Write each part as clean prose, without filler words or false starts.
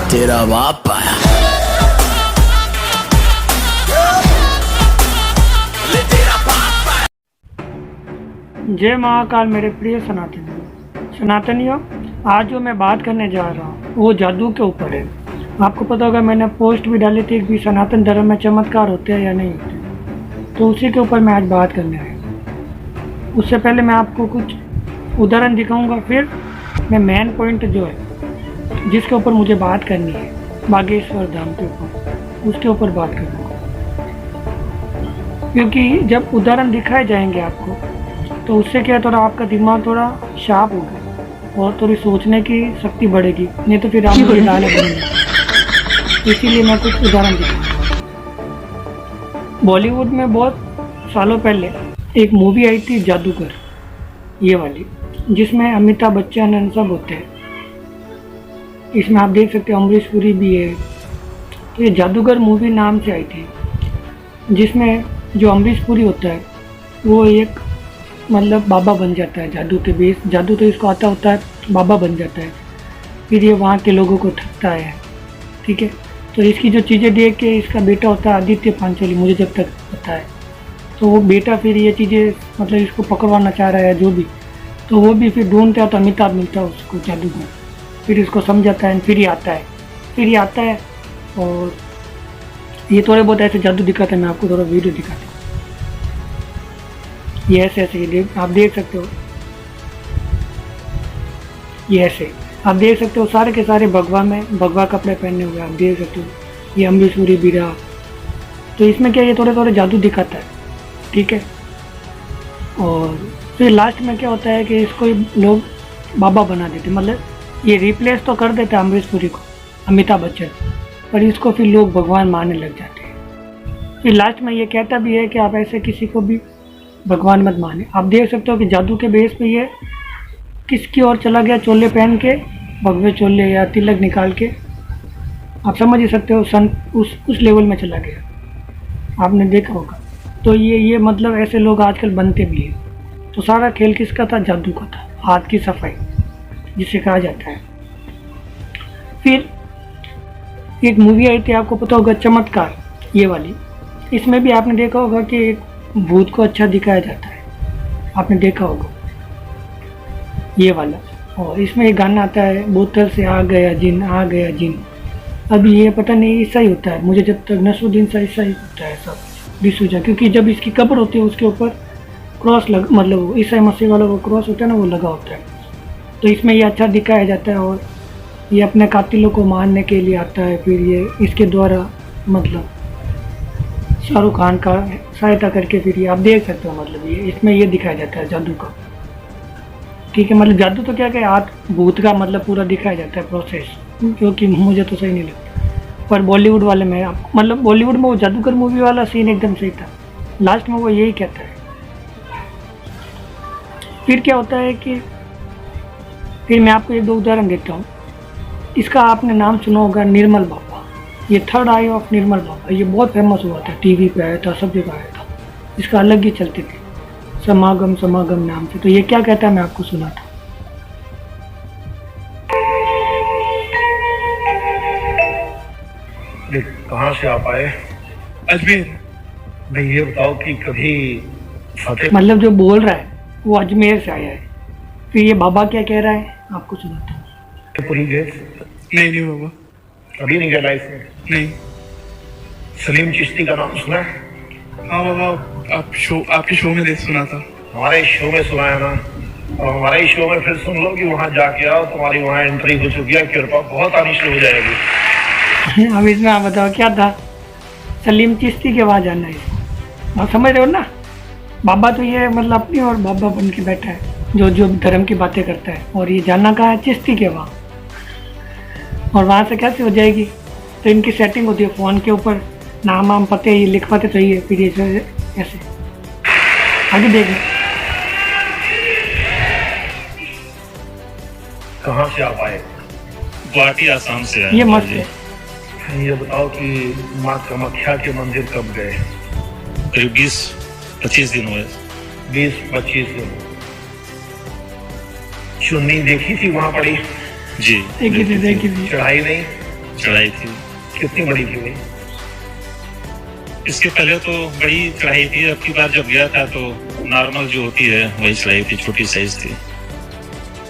तेरा बाप आया। जय महाकाल मेरे प्रिय सनातनियों, आज जो मैं बात करने जा रहा हूँ वो जादू के ऊपर है। आपको पता होगा मैंने पोस्ट भी डाली थी कि सनातन धर्म में चमत्कार होते हैं या नहीं होते, तो उसी के ऊपर मैं आज बात करने आया हूँ। उससे पहले मैं आपको कुछ उदाहरण दिखाऊंगा, फिर मैं मेन पॉइंट जो है जिसके ऊपर मुझे बात करनी है बागेश्वर धाम के ऊपर, उसके ऊपर बात करूँगा। क्योंकि जब उदाहरण दिखाए जाएंगे आपको तो उससे क्या थोड़ा आपका दिमाग थोड़ा शार्प होगा और थोड़ी सोचने की शक्ति बढ़ेगी, नहीं तो फिर आप मुझे डाले बनेंगे। इसीलिए मैं कुछ उदाहरण दिखाऊंगा। बॉलीवुड में बहुत सालों पहले एक मूवी आई थी जादूगर, ये वाली, जिसमें अमिताभ बच्चन सब होते हैं। इसमें आप देख सकते हो अमरीश पुरी भी है। तो ये जादूगर मूवी नाम से आई थी, जिसमें जो अमरीश पुरी होता है वो एक मतलब बाबा बन जाता है जादू के बेस, जादू तो इसको आता होता है, बाबा बन जाता है। फिर ये वहाँ के लोगों को ठगता है, ठीक है। तो इसकी जो चीज़ें देख के इसका बेटा होता है आदित्य पांचोली, मुझे जब तक पता है, तो वो बेटा फिर ये चीज़ें मतलब इसको पकड़वाना चाह रहा है जो भी, तो वो भी फिर ढूंढता है तो अमिताभ मिलता है उसको जादूगर, फिर इसको समझाता है, फिर ये आता है और ये थोड़े बहुत ऐसे जादू दिखाते हैं। मैं आपको थोड़ा वीडियो दिखाता हूँ। ये ऐसे आप देख सकते हो, ये ऐसे आप देख सकते हो सारे के सारे भगवा कपड़े पहने हुए आप देख सकते हो। ये अमरीश पुरी भी रहा, तो इसमें क्या ये थोड़े जादू दिखाता है, ठीक है। और फिर लास्ट में क्या होता है कि इसको लोग बाबा बना देते, मतलब ये रिप्लेस तो कर देते अमरीश पुरी को, अमिताभ बच्चन, पर इसको फिर लोग भगवान मानने लग जाते हैं। फिर लास्ट में ये कहता भी है कि आप ऐसे किसी को भी भगवान मत माने। आप देख सकते हो कि जादू के बेस पे ये किसकी ओर चला गया, चोले पहन के, भगवे चोले या तिलक निकाल के, आप समझ ही सकते हो उस लेवल में चला गया, आपने देखा होगा। तो ये मतलब ऐसे लोग आजकल बनते भी हैं। तो सारा खेल किसका था? जादू का था, हाथ की सफाई जिसे कहा जाता है। फिर एक मूवी आई थी, आपको पता होगा, चमत्कार, ये वाली। इसमें भी आपने देखा होगा कि एक भूत को अच्छा दिखाया जाता है, आपने देखा होगा ये वाला। और इसमें एक गाना आता है, बोतल से आ गया जिन। अभी ये पता नहीं ईसा ही होता है, मुझे जब तक नसरुद्दीन सा ईसा ही होता है सब डिसूजा, क्योंकि जब इसकी कब्र होती है उसके ऊपर क्रॉस मतलब ईसा मसीह वाला वो क्रॉस होता है ना, वो लगा होता है। तो इसमें ये अच्छा दिखाया जाता है और ये अपने कातिलों को मारने के लिए आता है। फिर ये इसके द्वारा मतलब शाहरुख खान का सहायता करके फिर ये आप देख सकते हो, मतलब ये इसमें ये दिखाया जाता है जादू का, ठीक है। मतलब जादू तो क्या हाथ भूत का मतलब पूरा दिखाया जाता है प्रोसेस, क्योंकि मुझे तो सही नहीं लगता। पर बॉलीवुड वाले में मतलब बॉलीवुड में वो जादूगर मूवी वाला सीन एकदम सही था, लास्ट में वो यही कहता है। फिर क्या होता है कि फिर मैं आपको एक दो उदाहरण देता हूँ। इसका आपने नाम सुना होगा, निर्मल बाबा। ये थर्ड आई ऑफ निर्मल बाबा, ये बहुत फेमस हुआ था, टीवी पे आया था, सब जगह आया था। इसका अलग ही चलते थे, समागम नाम से। तो ये क्या कहता है मैं आपको सुनाता हूँ। कहाँ से आप आए? अजमेर। नहीं, ये बताओ कि कभी फतेह मतलब जो बोल रहा है वो अजमेर से आया है। फिर ये बाबा क्या कह रहा है आपको सुनाता हूँ। पुरी गए? नहीं बाबा, कभी नहीं गया लाइफ में? नहीं। सलीम चिश्ती का नाम सुना है? हाँ बाबा, आपके शो में देख सुना था। हमारे शो में सुना है ना, और हमारे ही शो में फिर सुन लो कि वहाँ जाके आओ, तुम्हारी वहाँ एंट्री हो चुकी है, कृपा बहुत आनी शुरू हो जाएगी। अब इसमें आप बताओ क्या था? सलीम चिश्ती के वहाँ जाना है इसको, आप समझ रहे हो ना। बाबा तो ये मतलब अपनी और बाबा बन के बैठा है, जो धर्म की बातें करता है, और ये जानना कहाँ है? चिश्ती के वहाँ। और वहाँ से कैसे हो जाएगी? तो इनकी सेटिंग होती है फ़ोन के ऊपर, नाम पते ये लिख पाते चाहिए, फिर ये ऐसे आगे देखिए। कहाँ से आप आए? गुवाहाटी, आसाम से आए। ये मस्त है। ये बताओ कि माँ कामाख्या के मंदिर कब गए? करीब 20-25 दिन हुए। 20-25 दिन। चुन्नी देखी थी वहाँ पड़ी? जी देखी थी। चढ़ाई नहीं? चढ़ाई थी। कितनी बड़ी थी? इसके पहले तो बड़ी चढ़ाई थी, अब की बार जब गया था तो नॉर्मल जो होती है वही चढ़ाई थी, छोटी साइज थी।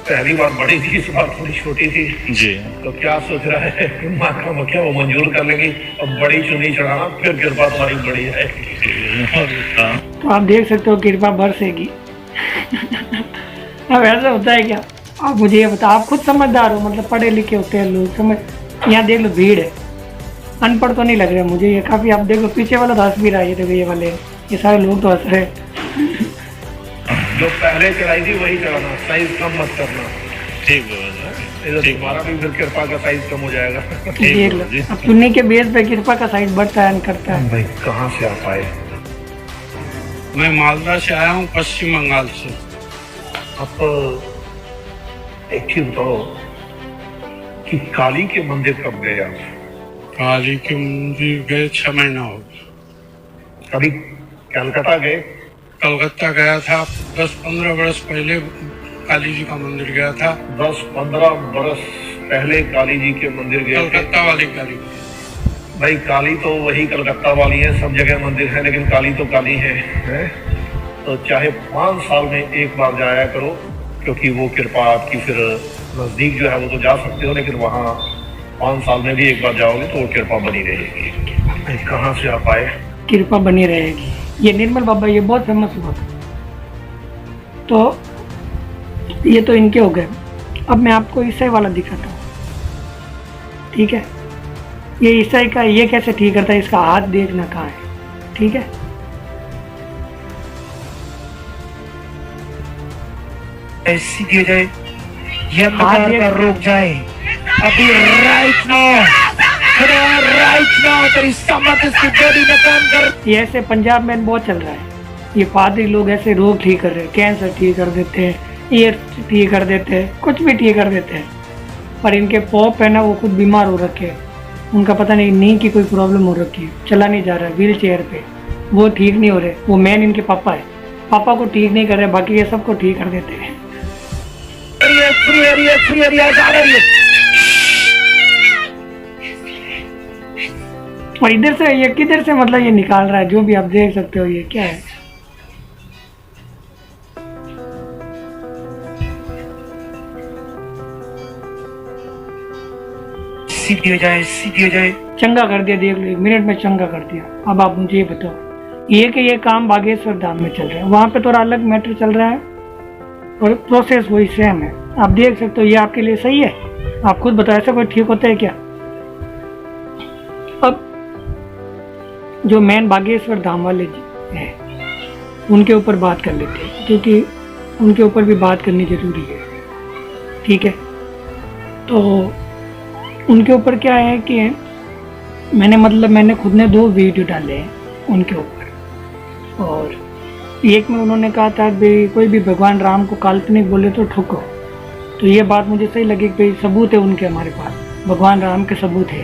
पहली बार बड़ी थी, इस बार थोड़ी छोटी थी जी। तो क्या सोच रहा है माँ का मुखिया, वो मंजूर कर लेंगी? अब बड़ी चुनी चढ़ाना, फिर कृपा तुम्हारी बड़ी है। हाँ। तो आप देख सकते हो कृपा बरसेगी। अब ऐसा होता है क्या? आप मुझे ये बताओ, आप खुद समझदार हो, मतलब पढ़े लिखे होते हैं लोग, समझ। यहाँ देख लो भीड़ है, अनपढ़ तो नहीं लग रहा मुझे ये काफ़ी। आप देखो पीछे वाला तो हंस भी रहा है, ये देखो ये वाले, ये सारे लोग तो हंस रहे हैं। जो पहले चढ़ाई थी वही चढ़ाना, साइज कम मत करना। ठीक है, तुम्हारा भी फिर कृपा का साइज कम हो जाएगा। देख लो, अब चुन्नी के बेस पे कृपा का साइज बढ़ता है, करता है। भाई कहाँ से आप आए? मैं मालदा से आया हूँ, पश्चिम बंगाल से। आप एक चीज बताओ कि काली के मंदिर कब गए आप? काली के मंदिर गए 6 महीना हो गया। कभी कलकत्ता गए? कलकत्ता गया था 10-15 वर्ष पहले, काली जी का मंदिर गया था। 10-15 बरस पहले काली जी के मंदिर गए थे? कलकत्ता वाली काली। भाई काली तो वही कलकत्ता वाली है, सब जगह मंदिर है, लेकिन काली तो काली है? तो चाहे 5 साल में एक बार जाया करो, क्योंकि वो कृपा आपकी फिर नजदीक जो है वो तो जा सकते हो, लेकिन वहाँ 5 साल में भी एक बार जाओगे तो वो कृपा बनी रहेगी। कहाँ से आप आए? कृपा बनी रहेगी। ये निर्मल बाबा, ये बहुत फेमस हुआ था, तो ये तो इनके हो गए। अब मैं आपको ईसाई वाला दिखाता हूँ, ठीक है? ये ईसाई का, ये कैसे ठीक करता है, इसका हाथ देखना कहाँ है, ठीक है? ऐसी की जाए, यह हाथ मकार का देख- रुक जाए अभी, राइट नाउ तेरी समझ इसकी बॉडी में काम कर। ये ऐसे पंजाब में बहुत चल रहा है, ये पादरी लोग ऐसे रोग ठीक कर रहे हैं, कैंसर ठीक कर देते हैं, एड्स ठीक कर देते हैं, कुछ भी ठीक कर देते हैं। पर इनके पॉप है ना, वो खुद बीमार हो रखे हैं, उनका पता नहीं नी की कोई प्रॉब्लम हो रखी है, चला नहीं जा रहा है व्हील चेयर पे, वो ठीक नहीं हो रहे। वो मेन इनके पापा है, पापा को ठीक नहीं कर रहे, बाकी ये सबको ठीक कर देते हैं। फ्री एरिया जा रही है। और इधर से ये किधर से मतलब ये निकाल रहा है, जो भी आप देख सकते हो, ये क्या है? सीधी हो जाए, सीधी हो जाए। चंगा कर दिया, देख लो 1 मिनट में चंगा कर दिया। अब आप मुझे ये बताओ, ये कि ये काम बागेश्वर धाम में चल रहा है, वहाँ पे थोड़ा अलग मैटर चल रहा है और प्रोसेस वही सेम है। आप देख सकते हो, ये आपके लिए सही है? आप खुद बताओ, ऐसा कोई ठीक होता है क्या? अब जो मेन बागेश्वर धाम वाले जी हैं, उनके ऊपर बात कर लेते हैं, क्योंकि उनके ऊपर भी बात करनी जरूरी है, ठीक है? तो उनके ऊपर क्या है कि मैंने खुद ने 2 वीडियो डाले हैं उनके ऊपर, और एक में उन्होंने कहा था कि कोई भी भगवान राम को काल्पनिक बोले तो ठुको। तो ये बात मुझे सही लगी कि सबूत है उनके, हमारे पास भगवान राम के सबूत है।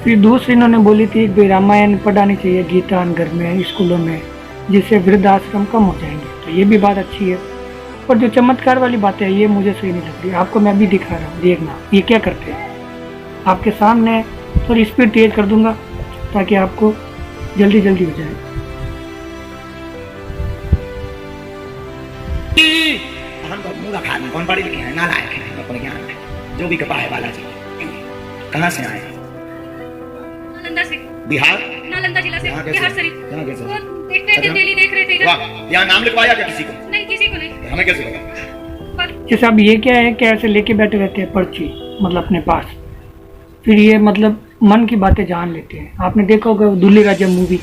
फिर दूसरी इन्होंने बोली थी कि रामायण पढ़ानी चाहिए गीता घर में, स्कूलों में, जिससे वृद्धाश्रम कम हो जाएंगे। तो ये भी बात अच्छी है, पर जो चमत्कार वाली बातें है ये मुझे सही नहीं लग रही। आपको मैं अभी दिखा रहा हूँ, देखना ये क्या करते हैं। आपके सामने थोड़ी स्पीड तेज कर दूंगा ताकि आपको जल्दी जल्दी हो जाए। हम तो मुँह खान कौन पढ़े लिखे हैं, नालायक हैं, अपने ज्ञान में जो भी कृपा है बालाजी। कहाँ से आए? नालंदा से, बिहार। नालंदा जिला से, यहाँ कैसे? बिहार शरीफ। यहाँ कैसे? वो देखते थे, डेली देख रहे थे इधर। वाह, यहाँ नाम लिखवाया क्या किसी को? नहीं, किसी को नहीं। हमें कैसे लगा? पर जैसे अब ये क्या है कि ऐसे लेके बैठे रहते हैं पर्ची, मतलब अपने पास, फिर ये मतलब मन की बातें जान लेते हैं। आपने देखा होगा दुल्ली राजा मूवी,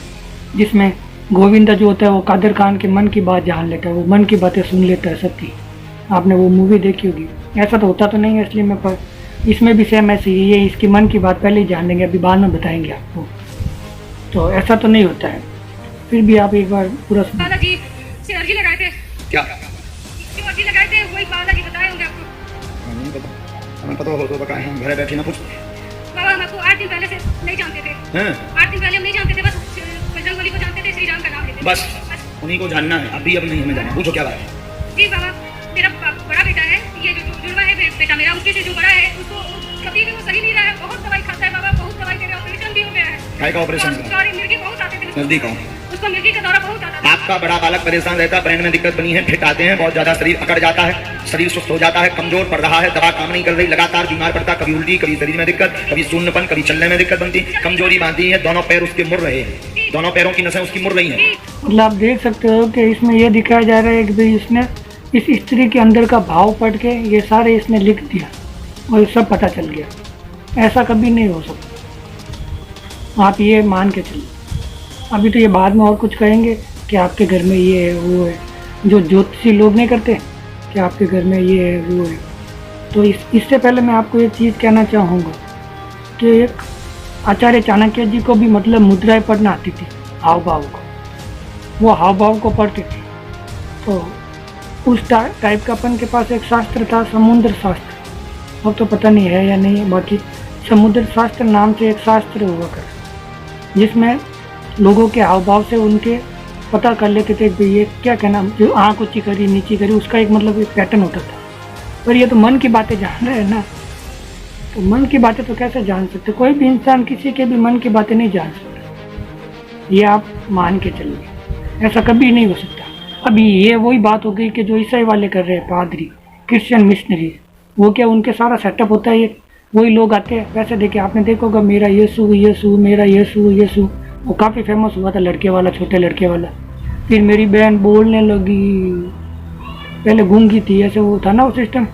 जिसमें गोविंदा जो होता है वो कादर खान के मन की बात जान लेता है, वो मन की बातें सुन लेता है सबकी। आपने वो मूवी देखी होगी। ऐसा तो होता तो नहीं है इसलिए मैं, पर इसमें भी सेम ऐसे ही, ये इसकी मन की बात पहले ही जान लेंगे, अभी बाद में बताएंगे आपको। तो ऐसा तो नहीं होता है, फिर भी आप एक बार पूरा सुनो। बालाजी से अर्जी लगाए थे, क्या? जो अर्जी लगाए थे वही बालाजी बताए होंगे आपको। नहीं पता, हमें पता हो तो बताए, हम घर बैठे ना कुछ। बाबा हम आपको 8 दिन पहले से नहीं जानते थे। हैं? 8 दिन पहले हम नहीं जानते थे, बस बजरंगबली को जानते थे, श्री राम का नाम लेते थे। बस उन्हीं को जानना है, अभी अब नहीं हमें जानना। पूछो क्या बात है? जी बाबा, मेरा बड़ा बेटा है, ये जो जुड़वा है बेटा मेरा, उसके से जो बड़ा है उसको कभी भी वो सही नहीं रहा है, बहुत दवाई खाता है बाबा, बहुत दवाई दे रहे, ऑपरेशन भी हो गया है। काय का ऑपरेशन? सॉरी, मिर्गी बहुत आते थे नजदीक हो। उसको, मिर्गी का दौरा बहुत आता था। आपका बड़ा बालक परेशान रहता है, ब्रेन में दिक्कत बनी है, फिट आते हैं, बहुत ज्यादा शरीर अकड़ जाता है, शरीर सुस्त हो जाता है, कमजोर पड़ रहा है, दवा काम नहीं कर रही, लगातार बीमार पड़ता, कभी उल्टी, कभी शरीर में दिक्कत, कभी शून्यपन, कभी चलने में दिक्कत बनती, कमजोरी बांधी है, दोनों पैर उसके मुड़ रहे हैं, दोनों पैरों की नसें उसकी मुड़ रही हैं। मतलब आप देख सकते हो कि इसमें ये दिखाया जा रहा है कि भाई इसने इस स्त्री के अंदर का भाव पढ़ के ये सारे इसने लिख दिया और सब पता चल गया। ऐसा कभी नहीं हो सकता, आप ये मान के चलिए। अभी तो ये बाद में और कुछ कहेंगे कि आपके घर में ये है वो है, जो ज्योतिषी लोग नहीं करते कि आपके घर में ये है वो है। तो इससे पहले मैं आपको एक चीज़ कहना चाहूँगा कि एक आचार्य चाणक्य जी को भी मतलब मुद्राएं पढ़ना आती थी, हाव भाव को, वो हाव भाव को पढ़ते थे। तो उस टाइप का अपन के पास एक शास्त्र था, समुद्र शास्त्र। अब तो पता नहीं है या नहीं, बाकी समुद्र शास्त्र नाम से एक शास्त्र हुआ कर, जिसमें लोगों के हाव भाव से उनके पता कर लेते थे कि ये क्या कहना, जो आँख ऊँची करी नीची करी, उसका एक मतलब एक पैटर्न होता था। पर ये तो मन की बातें जान रहे हैं ना, तो मन की बातें तो कैसे जान सकते? कोई भी इंसान किसी के भी मन की बातें नहीं जान सकता, ये आप मान के चलिए। ऐसा कभी नहीं हो सकता। अभी ये वही बात हो गई कि जो ईसाई वाले कर रहे हैं, पादरी, क्रिश्चियन मिशनरी, वो क्या उनके सारा सेटअप होता है, ये वही लोग आते हैं पैसे देके। आपने देखा होगा मेरा यीशु यीशु, मेरा यीशु यीशु, वो काफ़ी फेमस हुआ था, लड़के वाला, छोटे लड़के वाला। फिर मेरी बहन बोलने लगी, पहले गूंगी थी, ऐसे वो था ना वो सिस्टम।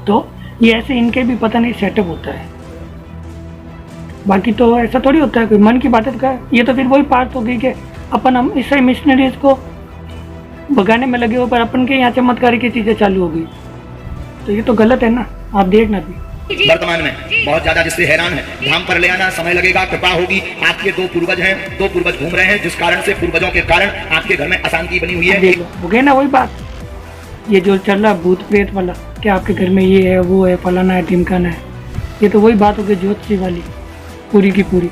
तो ये ऐसे इनके भी पता नहीं सेटअप होता है, बाकी तो ऐसा थोड़ी होता है कोई मन की बातें का। ये तो फिर वही बात हो गई कि अपन हम ईसाई मिशनरीज को भगाने में लगे हो, पर अपन के यहाँ चमत्कारी की चीज़ें चालू हो गई, तो ये तो गलत है ना। आप देखना भी वर्तमान में बहुत ज्यादा जिससे हैरान है, धाम पर ले आना समय लगेगा, कृपा होगी। आपके दो पूर्वज हैं, दो पूर्वज घूम रहे हैं, जिस कारण से पूर्वजों के कारण आपके घर में अशांति बनी हुई है। देख लो, हो गया ना वही बात, ये जो चल रहा भूत प्रेत वाला कि आपके घर में ये है वो है, फलाना है ढिमकाना है, ये तो वही बात हो गई ज्योतिषी वाली पूरी की पूरी।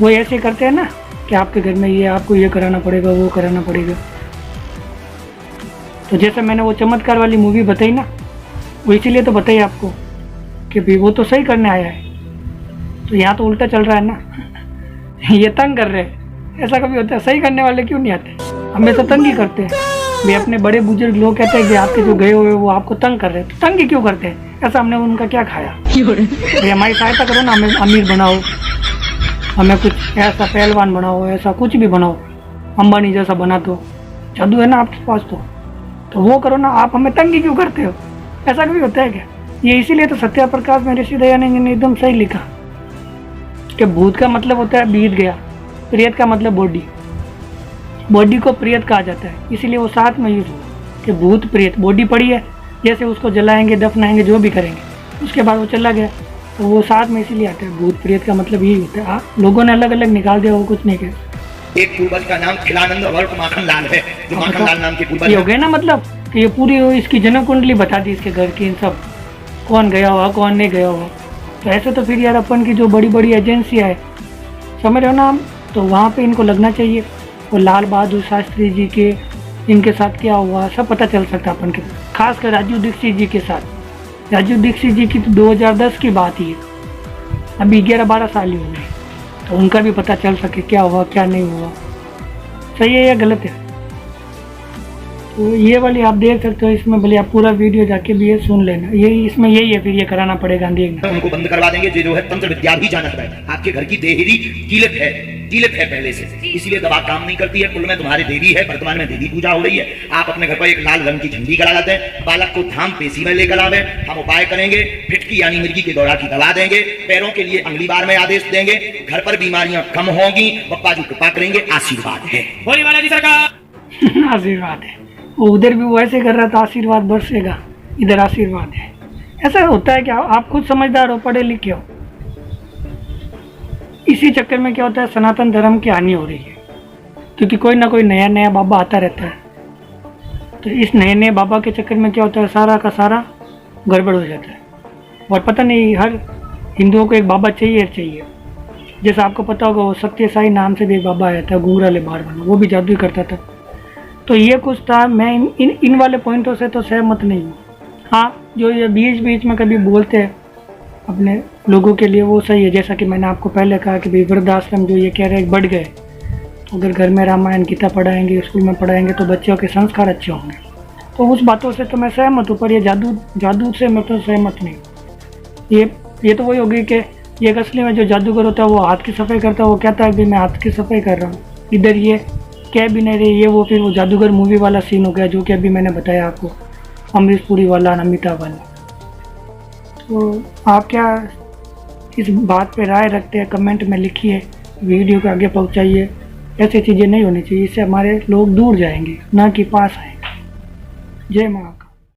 वो ऐसे करते हैं ना कि आपके घर में ये, आपको ये कराना पड़ेगा, वो कराना पड़ेगा। तो जैसे मैंने वो चमत्कार वाली मूवी बताई ना, वो इसीलिए तो बताई आपको कि भाई वो तो सही करने आया है, तो यहाँ तो उल्टा चल रहा है ना। ये तंग कर रहे हैं, ऐसा कभी होता है? सही करने वाले क्यों नहीं आते? हमेशा तंग ही करते हैं। भाई अपने बड़े बुजुर्ग लोग कहते हैं कि आपके जो गए हुए वो आपको तंग कर रहे हैं, तो तंग ही क्यों करते हैं? ऐसा हमने उनका क्या खाया? भाई हमारी सहायता करो ना, हमें अमीर बनाओ, हमें कुछ ऐसा पहलवान बनाओ, ऐसा कुछ भी बनाओ, अंबानी जैसा बना दो, जादू है ना आपके पास तो वो करो ना। आप हमें तंग ही क्यों करते हो? ऐसा कभी होता है क्या? ये इसीलिए तो सत्या प्रकाश में ऋषि दयानंद ने एकदम सही लिखा कि भूत का मतलब होता है बीत गया, प्रेत का मतलब बॉडी, बॉडी को प्रेत कहा जाता है, इसीलिए वो साथ में यूज हुआ कि भूत प्रेत। बॉडी पड़ी है, जैसे उसको जलाएंगे, दफनाएंगे, जो भी करेंगे, उसके बाद वो चला गया, तो वो साथ में इसीलिए आता है। भूत प्रेत का मतलब यही होता है। लोगों ने अलग अलग निकाल दिया, वो कुछ नहीं कह। एक पूर्वज का नाम खिलानंद वर्क माखन लाल है, जो माखन लाल नाम के पूर्वज ये हो गया ना, मतलब कि ये पूरी इसकी जनक कुंडली बता दी इसके घर की, इन सब कौन गया हुआ कौन नहीं गया हुआ। तो ऐसे तो फिर यार अपन की जो बड़ी बड़ी एजेंसियाँ है, समझ रहे हो ना हम, तो वहाँ पे इनको लगना चाहिए। और लाल बहादुर शास्त्री जी के इनके साथ क्या हुआ सब पता चल सकता है अपन के, खासकर राजू दीक्षित जी के साथ। राजू दीक्षित जी की तो 2010 की बात ही है, अभी 11-12 साल ही हुए, तो उनका भी पता चल सके क्या हुआ क्या नहीं हुआ, सही है या गलत है। तो ये वाली आप देख सकते हो, इसमें भले आप पूरा वीडियो जाके भी ये सुन लेना, ये इसमें यही है, फिर ये कराना पड़ेगा देखना। उनको बंद करवा देंगे, जो है तंत्र विद्या भी जानत है। आपके घर की देहरी कीलत है पहले से, इसीलिए दवा काम नहीं करती है। कुल में तुम्हारी देवी है, वर्तमान में देवी पूजा हो रही है। आप अपने घर पर एक लाल रंग की झंडी करा लाते हैं, बालक को धाम पेशी में लेकर आवे, हम उपाय करेंगे, फिटकी यानी मिर्गी के दौरा की दवा देंगे, पैरों के लिए अंगली बार में आदेश देंगे, घर पर बीमारियां कम होंगी, बप्पा जी कृपा करेंगे, आशीर्वाद है। बोली बालाजी सरकार। आशीर्वाद है। उधर भी वो ऐसे कर रहा था, आशीर्वाद बरसेगा, इधर आशीर्वाद है। ऐसा होता है कि आप खुद समझदार हो, पढ़े लिखे हो, इसी चक्कर में क्या होता है, सनातन धर्म की हानि हो रही है, क्योंकि कोई ना कोई नया नया बाबा आता रहता है। तो इस नए नए बाबा के चक्कर में क्या होता है, सारा का सारा गड़बड़ हो जाता है। और पता नहीं हर हिंदुओं को एक बाबा चाहिए। जैसा आपको पता होगा, वो सत्य साई नाम से भी एक बाबा आया था, घुंघराले बाहर वाला, वो भी जादू ही करता था। तो ये कुछ था। मैं इन वाले पॉइंटों से तो सहमत नहीं हूँ। हाँ, जो ये बीच बीच में कभी बोलते हैं अपने लोगों के लिए वो सही है। जैसा कि मैंने आपको पहले कहा कि भाई वृद्धाश्रम जो ये कह रहे हैं बढ़ गए, तो अगर घर में रामायण गीता पढ़ाएंगे, स्कूल में पढ़ाएंगे तो बच्चों के संस्कार अच्छे होंगे। तो उस बातों से तो मैं सहमत हूँ, पर ये जादू से मैं तो सहमत नहीं। ये तो वही होगी कि ये असली में जो जादूगर होता है वो हाथ की सफाई करता है, वो कहता है कि मैं हाथ की सफाई कर रहा हूँ, इधर ये कह भी नहीं रही, ये वो फिर वो जादूगर मूवी वाला सीन हो गया जो कि अभी मैंने बताया आपको, अमरीश पुरी वाला, अमिताभ वाला। तो आप क्या इस बात पे राय रखते हैं कमेंट में लिखिए, वीडियो को आगे पहुंचाइए। ऐसी चीज़ें नहीं होनी चाहिए, इससे हमारे लोग दूर जाएंगे ना कि पास आएंगे। जय महाकाल।